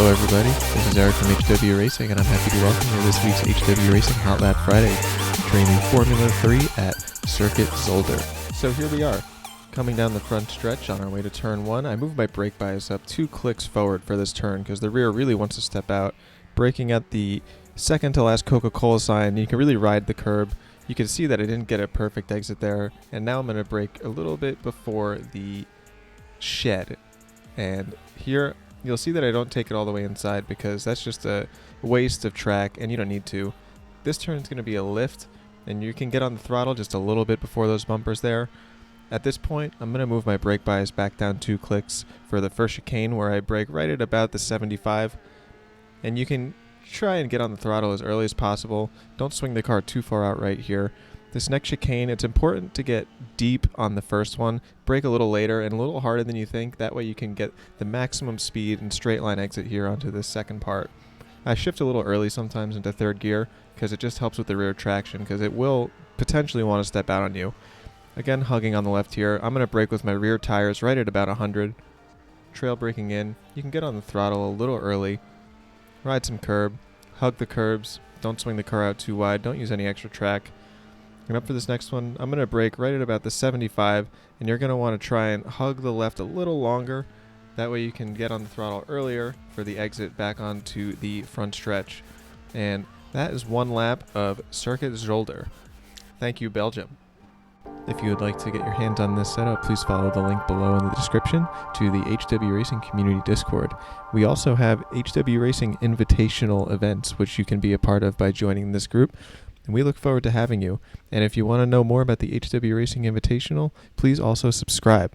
Hello everybody, this is Eric from HW Racing and I'm happy to welcome you to this week's HW Racing Hot Lap Friday, featuring the Formula 3 at Circuit Zolder. So here we are, coming down the front stretch on our way to turn 1. I moved my brake bias up 2 clicks forward for this turn because the rear really wants to step out, braking at the second to last Coca-Cola sign. You can really ride the curb. You can see that I didn't get a perfect exit there, and now I'm going to brake a little bit before the shed. And here you'll see that I don't take it all the way inside because that's just a waste of track and you don't need to. This turn is going to be a lift and you can get on the throttle just a little bit before those bumpers there. At this point, I'm going to move my brake bias back down 2 clicks for the first chicane where I brake right at about the 75. And you can try and get on the throttle as early as possible. Don't swing the car too far out right here. This next chicane, it's important to get deep on the first one, brake a little later and a little harder than you think. That way you can get the maximum speed and straight line exit here onto this second part. I shift a little early sometimes into third gear because it just helps with the rear traction because it will potentially want to step out on you. Again, hugging on the left here. I'm going to brake with my rear tires right at about 100. Trail braking in. You can get on the throttle a little early. Ride some curb. Hug the curbs. Don't swing the car out too wide. Don't use any extra track. And up for this next one, I'm going to brake right at about the 75, and you're going to want to try and hug the left a little longer. That way you can get on the throttle earlier for the exit back onto the front stretch. And that is 1 lap of Circuit Zolder. Thank you, Belgium. If you would like to get your hands on this setup, please follow the link below in the description to the HW Racing Community Discord. We also have HW Racing Invitational events, which you can be a part of by joining this group. And we look forward to having you. And if you want to know more about the HW Racing Invitational, please also subscribe.